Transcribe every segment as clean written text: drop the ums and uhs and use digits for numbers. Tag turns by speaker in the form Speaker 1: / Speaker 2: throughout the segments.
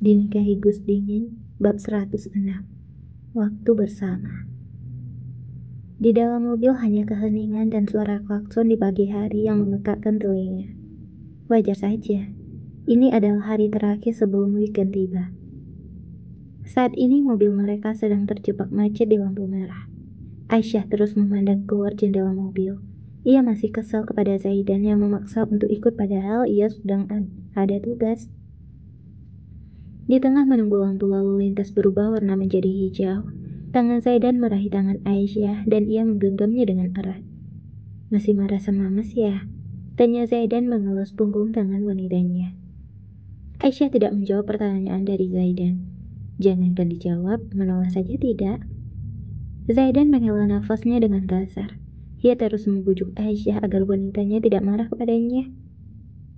Speaker 1: Dinikahi Gus Dingin, bab 106. Waktu bersama. Di dalam mobil hanya keheningan dan suara klakson di pagi hari yang memekakkan telinga. Wajar saja, ini adalah hari terakhir sebelum weekend tiba. Saat ini mobil mereka sedang terjebak macet di lampu merah. Aisyah terus memandang keluar jendela mobil. Ia masih kesal kepada Zaidan yang memaksa untuk ikut padahal ia sedang ada tugas. Di tengah menunggu lampu lalu lintas berubah warna menjadi hijau, tangan Zaidan meraih tangan Aisyah dan ia menggenggamnya dengan erat. Masih marah sama Mas ya? Tanya Zaidan mengelus punggung tangan wanitanya. Aisyah tidak menjawab pertanyaan dari Zaidan. Jangankan dijawab, menolak saja tidak. Zaidan menghela nafasnya dengan kasar. Ia terus membujuk Aisyah agar wanitanya tidak marah kepadanya.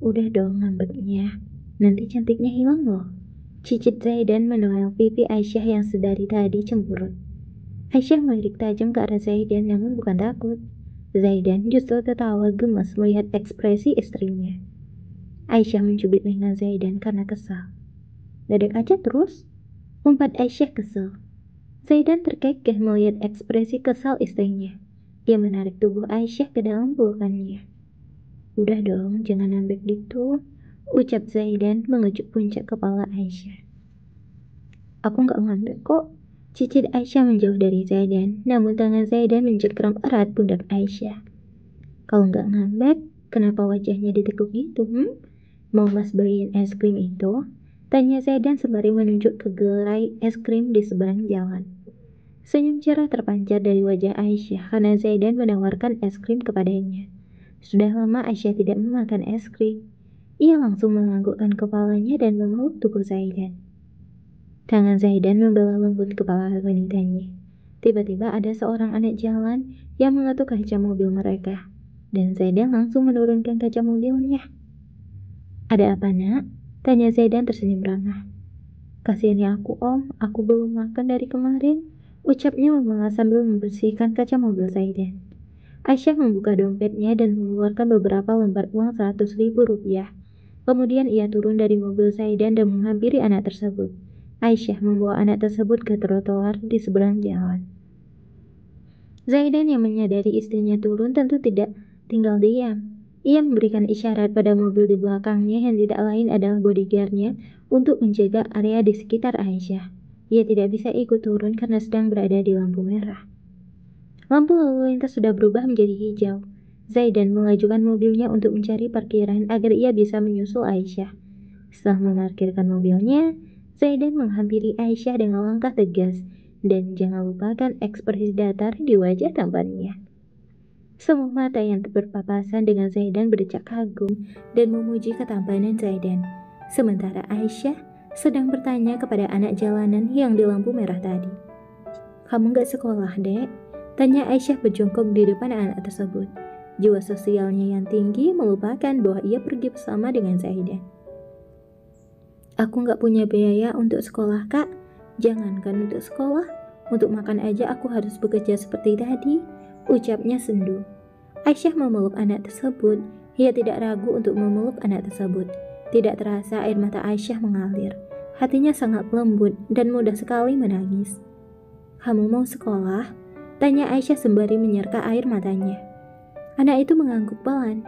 Speaker 1: Udah dong ngambeknya, nanti cantiknya hilang loh. Cicit Zaidan menoel pipi Aisyah yang sedari tadi cemberut. Aisyah melirik tajam ke arah Zaidan namun bukan takut. Zaidan justru tertawa gemas melihat ekspresi istrinya. Aisyah mencubit lengan Zaidan karena kesal. Dadak aja terus, umpat Aisyah kesal. Zaidan terkekeh melihat ekspresi kesal istrinya. Ia menarik tubuh Aisyah ke dalam pelukannya. Udah dong, jangan ngambek gitu, ucap Zaidan mengejuk puncak kepala Aisyah. Aku nggak ngambek kok. Cicit Aisyah menjauh dari Zaidan, namun tangan Zaidan mencengkram erat pundak Aisyah. Kalau nggak ngambek, kenapa wajahnya ditekuk gitu? Mau Mas beliin es krim itu? Tanya Zaidan sembari menunjuk ke gerai es krim di seberang jalan. Senyum cerah terpancar dari wajah Aisyah karena Zaidan menawarkan es krim kepadanya. Sudah lama Aisyah tidak memakan es krim. Ia langsung menganggukkan kepalanya dan memeluk tubuh Zaidan. Tangan Zaidan membawa lembut kepala wanitanya. Tiba-tiba ada seorang anak jalan yang mengetuk kaca mobil mereka. Dan Zaidan langsung menurunkan kaca mobilnya. Ada apa nak? Tanya Zaidan tersenyum ramah. Kasihani aku om, aku belum makan dari kemarin. Ucapnya memelas sambil membersihkan kaca mobil Zaidan. Aisyah membuka dompetnya dan mengeluarkan beberapa lembar uang 100.000 rupiah. Kemudian ia turun dari mobil Zaidan dan menghampiri anak tersebut. Aisyah membawa anak tersebut ke trotoar di seberang jalan. Zaidan yang menyadari istrinya turun tentu tidak tinggal diam. Ia memberikan isyarat pada mobil di belakangnya yang tidak lain adalah bodyguardnya untuk menjaga area di sekitar Aisyah. Ia tidak bisa ikut turun karena sedang berada di lampu merah. Lampu lalu lintas sudah berubah menjadi hijau. Zaidan mengajukan mobilnya untuk mencari parkiran agar ia bisa menyusul Aisyah. Setelah memarkirkan mobilnya, Zaidan menghampiri Aisyah dengan langkah tegas dan jangan lupakan ekspresi datar di wajah tampannya. Semua mata yang berpapasan dengan Zaidan berdecak kagum dan memuji ketampanan Zaidan. Sementara Aisyah sedang bertanya kepada anak jalanan yang di lampu merah tadi. Kamu gak sekolah, dek? Tanya Aisyah berjongkok di depan anak tersebut. Jiwa sosialnya yang tinggi melupakan bahwa ia pergi bersama dengan Zaidan. Aku gak punya biaya untuk sekolah, Kak. Jangankan untuk sekolah, untuk makan aja aku harus bekerja seperti tadi, ucapnya sendu. Aisyah memeluk anak tersebut. Ia tidak ragu untuk memeluk anak tersebut. Tidak terasa air mata Aisyah mengalir. Hatinya sangat lembut dan mudah sekali menangis. Kamu mau sekolah? Tanya Aisyah sembari menyerka air matanya. Anak itu mengangguk pelan.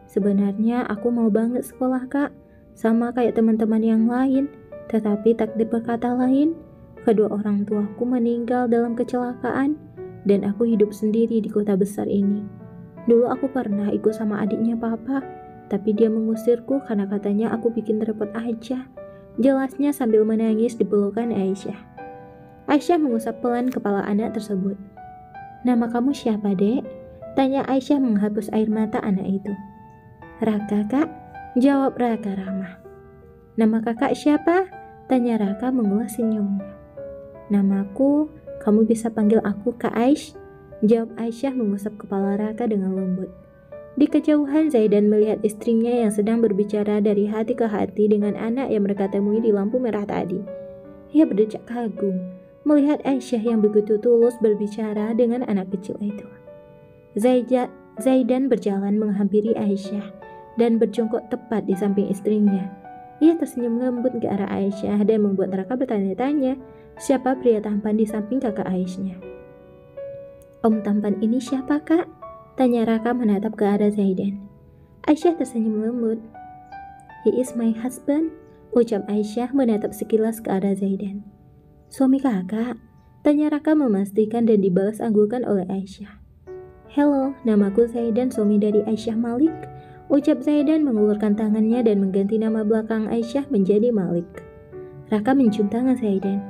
Speaker 1: Sebenarnya aku mau banget sekolah, Kak. Sama kayak teman-teman yang lain, tetapi takdir berkata lain. Kedua orang tuaku meninggal dalam kecelakaan, dan aku hidup sendiri di kota besar ini. Dulu aku pernah ikut sama adiknya papa, tapi dia mengusirku karena katanya aku bikin repot aja. Jelasnya sambil menangis di pelukan Aisyah. Aisyah mengusap pelan kepala anak tersebut. Nama kamu siapa, dek? Tanya Aisyah menghapus air mata anak itu. Raka, Kak. Jawab Raka ramah. Nama kakak siapa? Tanya Raka mengulas senyumnya. Namaku, kamu bisa panggil aku Kak Aish. Jawab Aisyah mengusap kepala Raka dengan lembut. Di kejauhan Zaidan melihat istrinya yang sedang berbicara dari hati ke hati dengan anak yang mereka temui di lampu merah tadi. Ia berdecak kagum melihat Aisyah yang begitu tulus berbicara dengan anak kecil itu. Zaidan berjalan menghampiri Aisyah dan berjongkok tepat di samping istrinya. Ia tersenyum lembut ke arah Aisyah dan membuat Raka bertanya-tanya siapa pria tampan di samping kakak Aisyah. Om tampan ini siapa, Kak? Tanya Raka menatap ke arah Zaidan. Aisyah tersenyum lembut. He is my husband, ucap Aisyah menatap sekilas ke arah Zaidan. Suami kakak? Tanya Raka memastikan dan dibalas anggukan oleh Aisyah. Hello, namaku Zaidan, suami dari Aisyah Malik, ucap Zaidan mengeluarkan tangannya dan mengganti nama belakang Aisyah menjadi Malik. Raka mencium tangan Zaidan.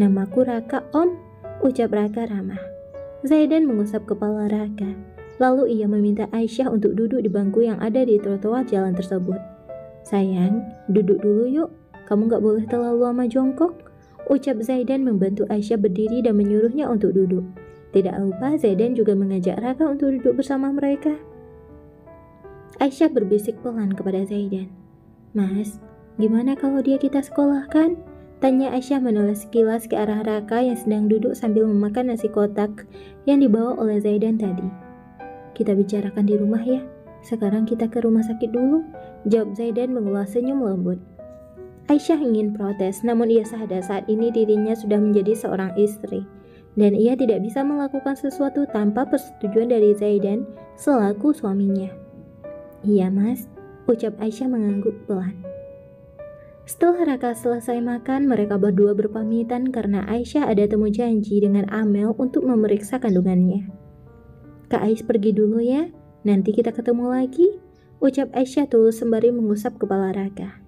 Speaker 1: Namaku Raka, Om, ucap Raka ramah. Zaidan mengusap kepala Raka. Lalu ia meminta Aisyah untuk duduk di bangku yang ada di trotoar jalan tersebut. Sayang, duduk dulu yuk, kamu gak boleh terlalu lama jongkok, ucap Zaidan membantu Aisyah berdiri dan menyuruhnya untuk duduk. Tidak lupa Zaidan juga mengajak Raka untuk duduk bersama mereka. Aisyah berbisik pelan kepada Zaidan. Mas, gimana kalau dia kita sekolahkan? Tanya Aisyah menoleh sekilas ke arah Raka yang sedang duduk sambil memakan nasi kotak yang dibawa oleh Zaidan tadi. Kita bicarakan di rumah ya. Sekarang kita ke rumah sakit dulu, jawab Zaidan mengulas senyum lembut. Aisyah ingin protes, namun ia sadar saat ini dirinya sudah menjadi seorang istri, dan ia tidak bisa melakukan sesuatu tanpa persetujuan dari Zaidan selaku suaminya. Iya mas, ucap Aisyah mengangguk pelan. Setelah Raka selesai makan, mereka berdua berpamitan karena Aisyah ada temu janji dengan Amel untuk memeriksa kandungannya. Kak Ais pergi dulu ya, nanti kita ketemu lagi, ucap Aisyah tulus sembari mengusap kepala Raka.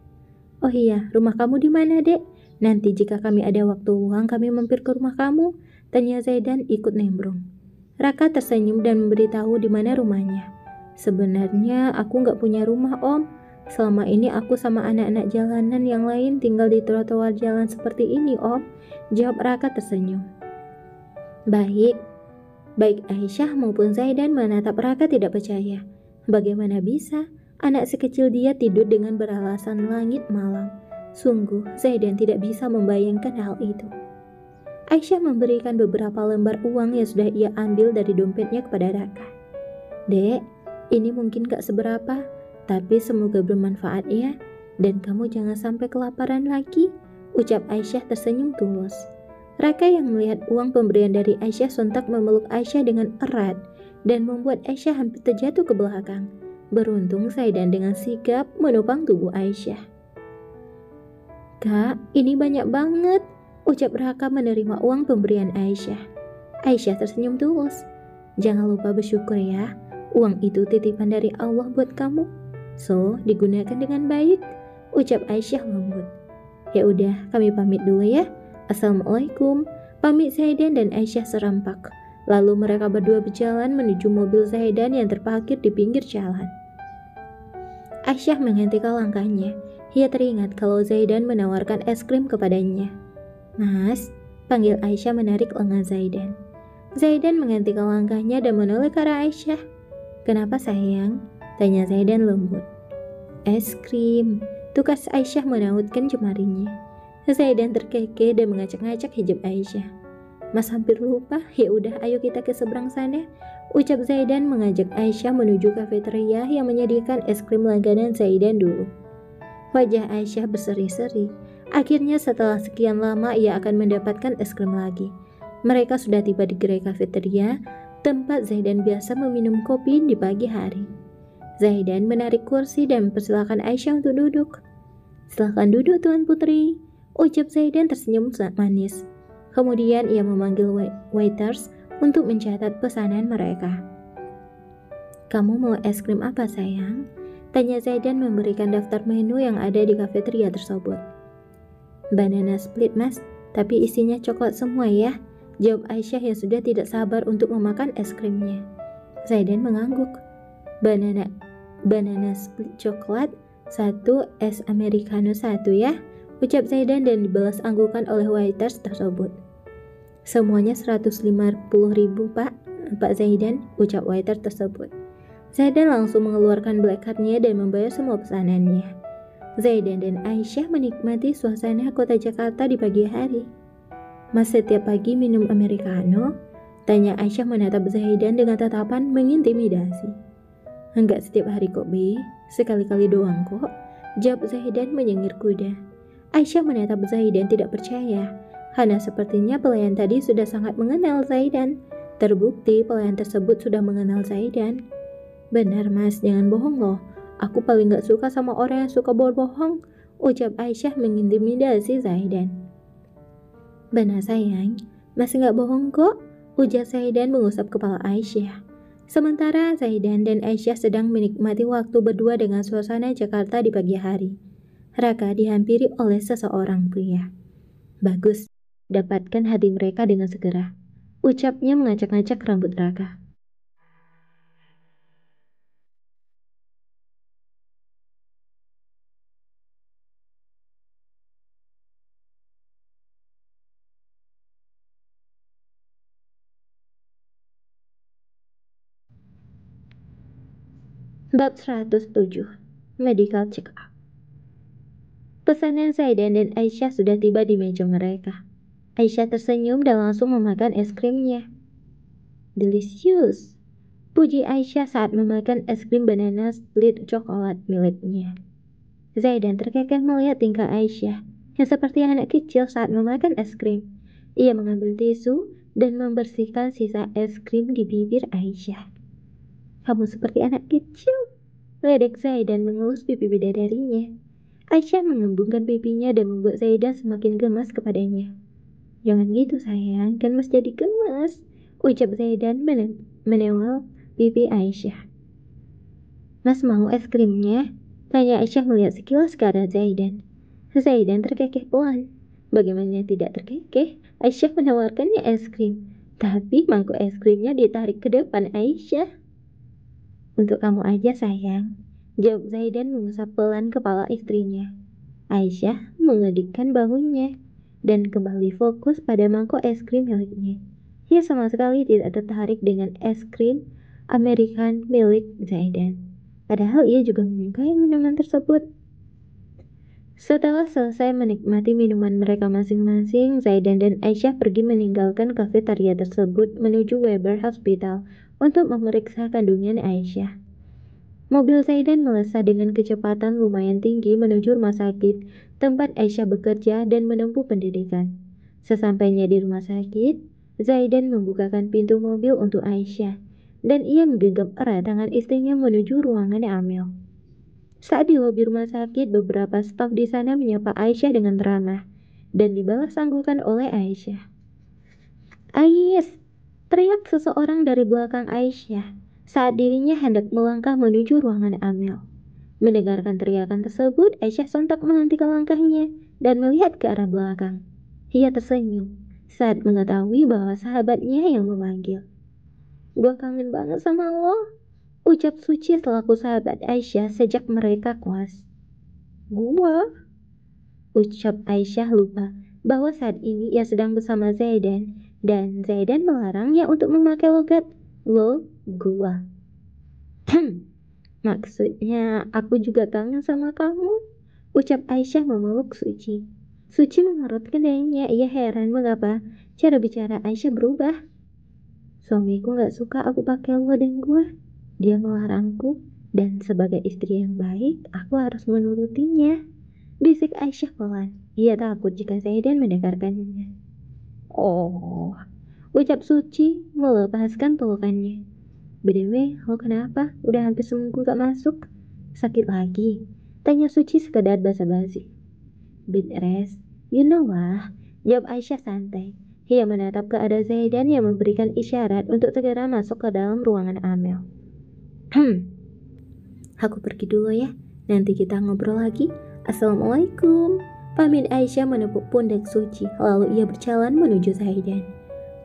Speaker 1: Oh iya, rumah kamu di mana, Dek? Nanti jika kami ada waktu luang, kami mampir ke rumah kamu, tanya Zaidan ikut nimbrung. Raka tersenyum dan memberitahu di mana rumahnya. Sebenarnya aku nggak punya rumah, Om. Selama ini aku sama anak-anak jalanan yang lain tinggal di trotoar jalan seperti ini, Om, jawab Raka tersenyum. Baik Aisyah maupun Zaidan menatap Raka tidak percaya. Bagaimana bisa anak sekecil dia tidur dengan beralasan langit malam? Sungguh Zaidan tidak bisa membayangkan hal itu. Aisyah memberikan beberapa lembar uang yang sudah ia ambil dari dompetnya kepada Raka. Dek, ini mungkin gak seberapa, tapi semoga bermanfaat ya. Dan kamu jangan sampai kelaparan lagi, ucap Aisyah tersenyum tulus. Raka yang melihat uang pemberian dari Aisyah sontak memeluk Aisyah dengan erat dan membuat Aisyah hampir terjatuh ke belakang. Beruntung Zaidan dengan sigap menopang tubuh Aisyah. Kak, ini banyak banget, ucap Raka menerima uang pemberian Aisyah. Aisyah tersenyum tulus. Jangan lupa bersyukur ya, uang itu titipan dari Allah buat kamu. So, digunakan dengan baik, ucap Aisyah lembut. Ya udah, kami pamit dulu ya. Assalamualaikum, pamit Zaidan dan Aisyah serampak. Lalu mereka berdua berjalan menuju mobil Zaidan yang terparkir di pinggir jalan. Aisyah menghentikan langkahnya. Ia teringat kalau Zaidan menawarkan es krim kepadanya. Mas, panggil Aisyah menarik lengan Zaidan. Zaidan menghentikan langkahnya dan menoleh ke arah Aisyah. Kenapa sayang? Tanya Zaidan lembut. Es krim, tukas Aisyah menautkan jemarinya. Zaidan terkekeh dan mengacak-ngacak hijab Aisyah. Mas hampir lupa, ya udah ayo kita ke seberang sana, ucap Zaidan mengajak Aisyah menuju kafeteria yang menyediakan es krim langganan Zaidan dulu. Wajah Aisyah berseri-seri. Akhirnya setelah sekian lama ia akan mendapatkan es krim lagi. Mereka sudah tiba di gerai kafeteria, tempat Zaidan biasa meminum kopi di pagi hari. Zaidan menarik kursi dan mempersilahkan Aisyah untuk duduk. Silakan duduk Tuan Putri, ucap Zaidan tersenyum manis. Kemudian ia memanggil waiters untuk mencatat pesanan mereka. Kamu mau es krim apa sayang? Tanya Zaidan memberikan daftar menu yang ada di kafeteria tersebut. Banana split mas, tapi isinya coklat semua ya, jawab Aisyah yang sudah tidak sabar untuk memakan es krimnya. Zaidan mengangguk. Banana split coklat, 1 es americano 1 ya, ucap Zaidan dan dibalas anggukan oleh waiters tersebut. Semuanya 150.000 Pak Zaidan, ucap waiter tersebut. Zaidan langsung mengeluarkan black card-nya dan membayar semua pesanannya. Zaidan dan Aisyah menikmati suasana kota Jakarta di pagi hari. Mas setiap pagi minum americano? Tanya Aisyah menatap Zaidan dengan tatapan mengintimidasi. Enggak setiap hari kok, Bi. Sekali-kali doang kok. jawab Zaidan menyengir kuda. Aisyah menatap Zaidan tidak percaya. Hana sepertinya pelayan tadi sudah sangat mengenal Zaidan. Terbukti pelayan tersebut sudah mengenal Zaidan. Benar mas, jangan bohong loh. Aku paling gak suka sama orang yang suka berbohong, ucap Aisyah mengintimidasi Zaidan. Benar sayang, masih gak bohong kok, ujar Zaidan mengusap kepala Aisyah. Sementara Zaidan dan Aisyah sedang menikmati waktu berdua dengan suasana Jakarta di pagi hari. Raka dihampiri oleh seseorang pria. Bagus, dapatkan hati mereka dengan segera, ucapnya mengacak-ngacak rambut Raka. Bab 107 Medical Check-up. Pesanan Zaidan dan Aisyah sudah tiba di meja mereka. Aisyah tersenyum dan langsung memakan es krimnya. Delicious, puji Aisyah saat memakan es krim banana split coklat miliknya. Zaidan terkekeh melihat tingkah Aisyah yang seperti anak kecil saat memakan es krim. Ia mengambil tisu dan membersihkan sisa es krim di bibir Aisyah. Kamu seperti anak kecil, ledek Zaidan mengelus pipi bidadarinya. Aisyah mengembungkan pipinya dan membuat Zaidan semakin gemas kepadanya. Jangan gitu sayang, kan mas jadi gemas, ucap Zaidan menewal pipi Aisyah. Mas mau es krimnya? Tanya Aisyah melihat sekilas ke arah Zaidan. Zaidan terkekeh pelan. Bagaimana tidak terkekeh? Aisyah menawarkannya es krim, tapi mangkuk es krimnya ditarik ke depan Aisyah. Untuk kamu aja sayang, jawab Zaidan mengusap pelan kepala istrinya. Aisyah mengedikkan bahunya dan kembali fokus pada mangkok es krim miliknya. Ia sama sekali tidak tertarik dengan es krim American milik Zaidan. Padahal ia juga menyukai minuman tersebut. Setelah selesai menikmati minuman mereka masing-masing, Zaidan dan Aisyah pergi meninggalkan kafetaria tersebut menuju Weber Hospital untuk memeriksa kandungan Aisyah. Mobil Zaidan melesat dengan kecepatan lumayan tinggi menuju rumah sakit tempat Aisyah bekerja dan menempuh pendidikan. Sesampainya di rumah sakit, Zaidan membukakan pintu mobil untuk Aisyah dan ia menggenggam erat tangan istrinya menuju ruangan Amel. Saat di lobi rumah sakit, beberapa staf di sana menyapa Aisyah dengan ramah dan dibalas sanggukan oleh Aisyah. Ais, teriak seseorang dari belakang Aisyah saat dirinya hendak melangkah menuju ruangan Amel. Mendengarkan teriakan tersebut, Aisyah sontak menghentikan langkahnya dan melihat ke arah belakang. Ia tersenyum saat mengetahui bahwa sahabatnya yang memanggil. Gua kangen banget sama lo, ucap Suci selaku sahabat Aisyah sejak mereka koas. Gua, ucap Aisyah lupa bahwa saat ini ia sedang bersama Zaidan dan Zaidan melarangnya untuk memakai logat lo, gua. Maksudnya aku juga kangen sama kamu, ucap Aisyah memeluk Suci. Suci mengerutkan dahinya. Ia heran mengapa cara bicara Aisyah berubah. Suamiku gak suka aku pakai lo dan gua. Dia melarangku dan sebagai istri yang baik aku harus menurutinya, bisik Aisyah pelan. Ia takut jika Zaidan mendengarkannya. Oh, ucap Suci melepaskan pelukannya. BTW, lo kenapa? Udah hampir seminggu gak masuk? Sakit lagi? Tanya Suci sekedar basa-basi. Bed rest, you know lah, jawab Aisyah santai. Ia menatap ke arah Zaidan yang memberikan isyarat untuk segera masuk ke dalam ruangan Amel. Aku pergi dulu ya, nanti kita ngobrol lagi. Assalamualaikum. Pamit Aisyah menepuk pundak Suci, lalu ia berjalan menuju Zaidan.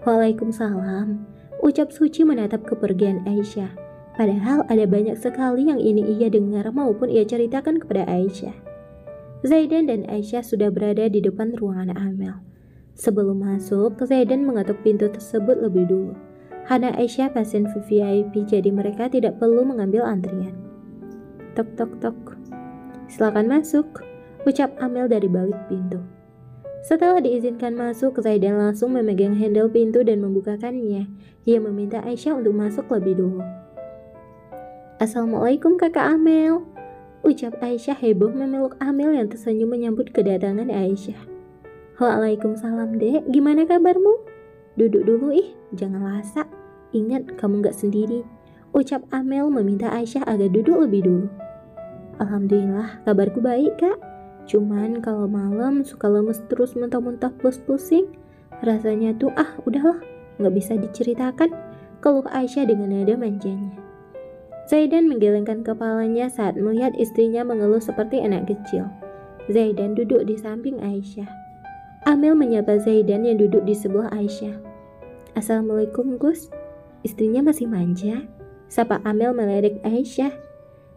Speaker 1: Waalaikumsalam, ucap Suci menatap kepergian Aisyah. Padahal ada banyak sekali yang ini ia dengar maupun ia ceritakan kepada Aisyah. Zaidan dan Aisyah sudah berada di depan ruangan Amel. Sebelum masuk, Zaidan mengetuk pintu tersebut lebih dulu. Hana Aisyah pasien VIP, jadi mereka tidak perlu mengambil antrian. Tok tok tok. Silakan masuk, ucap Amel dari balik pintu. Setelah diizinkan masuk, Zaidan langsung memegang handle pintu dan membukakannya. Ia meminta Aisyah untuk masuk lebih dulu. Assalamualaikum kakak Amel, Ucap Aisyah heboh memeluk Amel yang tersenyum menyambut kedatangan Aisyah. Waalaikumsalam dek, gimana kabarmu? Duduk dulu jangan lasak. Ingat kamu gak sendiri. Ucap Amel meminta Aisyah agar duduk lebih dulu. Alhamdulillah kabarku baik kak. Cuman kalau malam suka lemes terus muntah-muntah plus pusing. Rasanya tuh udahlah gak bisa diceritakan, keluh Aisyah dengan nada manjanya. Zaidan menggelengkan kepalanya saat melihat istrinya mengeluh seperti anak kecil. Zaidan duduk di samping Aisyah. Amel menyapa Zaidan yang duduk di sebelah Aisyah. Assalamualaikum Gus. Istrinya masih manja. Sapa Amel melirik Aisyah.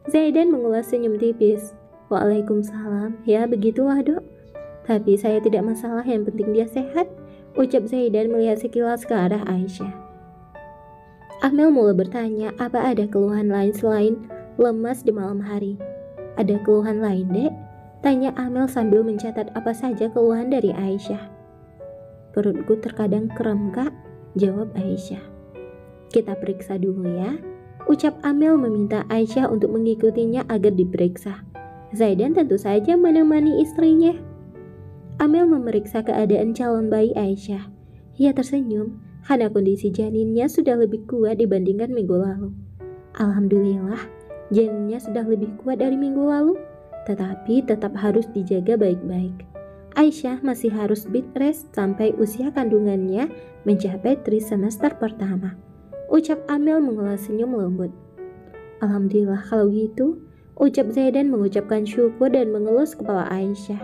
Speaker 1: Zaidan mengulas senyum tipis. Waalaikumsalam. Ya begitulah dok. Tapi saya tidak masalah, yang penting dia sehat. Ucap Zaidan melihat sekilas ke arah Aisyah. Amel mulai bertanya apa ada keluhan lain selain lemas di malam hari. Ada keluhan lain dek? Tanya Amel sambil mencatat apa saja keluhan dari Aisyah. Perutku terkadang kram kak, jawab Aisyah. Kita periksa dulu ya. Ucap Amel meminta Aisyah untuk mengikutinya agar diperiksa. Zaidan tentu saja menemani istrinya. Amel memeriksa keadaan calon bayi Aisyah. Ia tersenyum karena kondisi janinnya sudah lebih kuat dibandingkan minggu lalu. Alhamdulillah, janinnya sudah lebih kuat dari minggu lalu, tetapi tetap harus dijaga baik-baik. Aisyah masih harus bed rest sampai usia kandungannya mencapai trimester pertama. Ucap Amel mengulas senyum lembut. Alhamdulillah kalau gitu, ucap Zaidan mengucapkan syukur dan mengelus kepala Aisyah.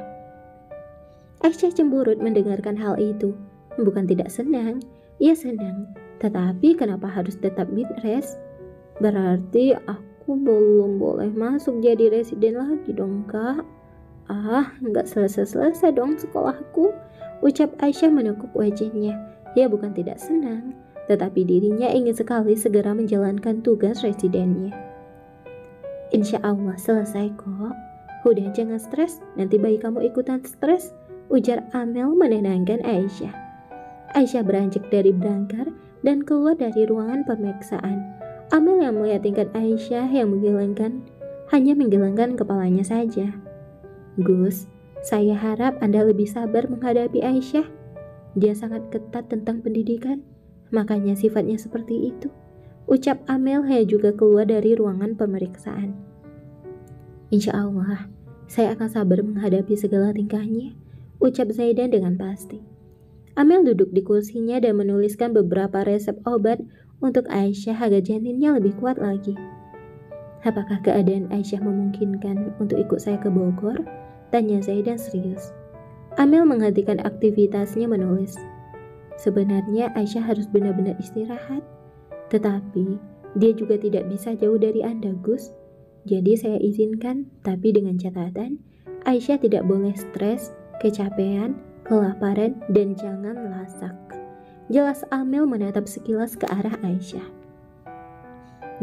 Speaker 1: Aisyah cemburut mendengarkan hal itu. Bukan tidak senang, ia senang. Tetapi kenapa harus tetap bed rest? Berarti aku belum boleh masuk jadi residen lagi dong kak. Nggak selesai-selesai dong sekolahku. Ucap Aisyah menekuk wajahnya. Ia bukan tidak senang, tetapi dirinya ingin sekali segera menjalankan tugas residennya. Insya Allah selesai kok. Udah jangan stres, nanti bayi kamu ikutan stres, ujar Amel menenangkan Aisyah. Aisyah beranjak dari berangkar dan keluar dari ruangan pemeriksaan. Amel yang melihat tingkat Aisyah yang hanya menggelengkan kepalanya saja. Gus, saya harap Anda lebih sabar menghadapi Aisyah. Dia sangat ketat tentang pendidikan, makanya sifatnya seperti itu. Ucap Amel yang juga keluar dari ruangan pemeriksaan. Insya Allah, saya akan sabar menghadapi segala tingkahnya, ucap Zaidan dengan pasti. Amel duduk di kursinya dan menuliskan beberapa resep obat untuk Aisyah agar janinnya lebih kuat lagi. Apakah keadaan Aisyah memungkinkan untuk ikut saya ke Bogor? Tanya Zaidan serius. Amel menghentikan aktivitasnya menulis. Sebenarnya Aisyah harus benar-benar istirahat, tetapi dia juga tidak bisa jauh dari Anda, Gus. Jadi saya izinkan, tapi dengan catatan Aisyah tidak boleh stres, kecapean, kelaparan, dan jangan lasak. Jelas Amel menatap sekilas ke arah Aisyah.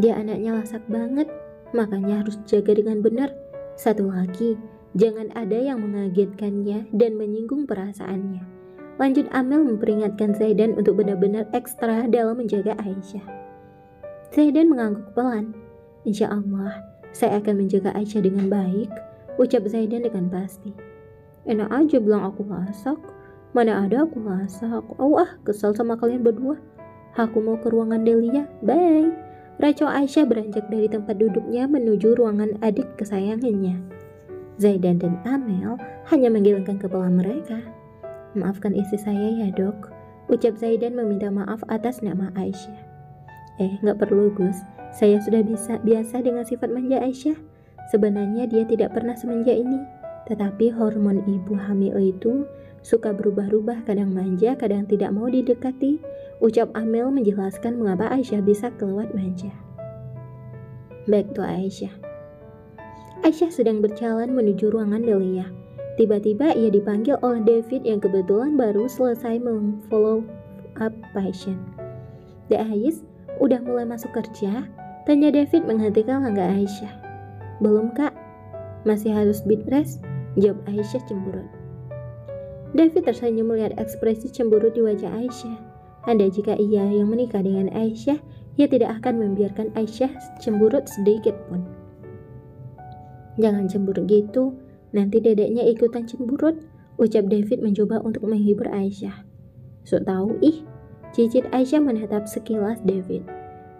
Speaker 1: Dia anaknya lasak banget, makanya harus jaga dengan benar. Satu lagi, jangan ada yang mengagetkannya dan menyinggung perasaannya. Lanjut Amel memperingatkan Zaidan untuk benar-benar ekstra dalam menjaga Aisyah. Zaidan mengangguk pelan. Insya Allah, saya akan menjaga Aisyah dengan baik, ucap Zaidan dengan pasti. Enak aja bilang aku lasak. Mana ada aku lasak. Kesal sama kalian berdua. Aku mau ke ruangan Delia. Bye. Racau Aisyah beranjak dari tempat duduknya menuju ruangan adik kesayangannya. Zaidan dan Amel hanya menggelengkan kepala mereka. Maafkan istri saya ya dok, ucap Zaidan meminta maaf atas nama Aisyah. Nggak perlu Gus, saya sudah biasa dengan sifat manja Aisyah. Sebenarnya dia tidak pernah semanja ini, tetapi hormon ibu hamil itu suka berubah-ubah, kadang manja, kadang tidak mau didekati, ucap Amel menjelaskan mengapa Aisyah bisa keluar manja. Baik tuh Aisyah. Aisyah sedang berjalan menuju ruangan Delia. Tiba-tiba ia dipanggil oleh David yang kebetulan baru selesai memfollow up pasien. Dek Ais, udah mulai masuk kerja? Tanya David menghentikan langkah Aisyah. Belum kak, masih harus bed rest, jawab Aisyah cemburut. David tersenyum melihat ekspresi cemburut di wajah Aisyah. Andai jika ia yang menikah dengan Aisyah, ia tidak akan membiarkan Aisyah cemburut sedikit pun. Jangan cemburu gitu, nanti dedeknya ikutan cemburut, ucap David mencoba untuk menghibur Aisyah. Sok tahu ih, cicit Aisyah menatap sekilas David.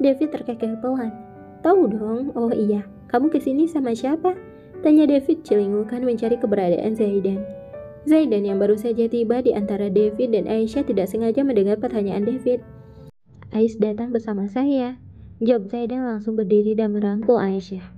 Speaker 1: David terkekeh pelan. Tahu dong, oh iya, kamu kesini sama siapa? Tanya David celingukan mencari keberadaan Zaidan. Zaidan yang baru saja tiba di antara David dan Aisyah tidak sengaja mendengar pertanyaan David. Ais datang bersama saya. Jawab Zaidan langsung berdiri dan merangkul Aisyah.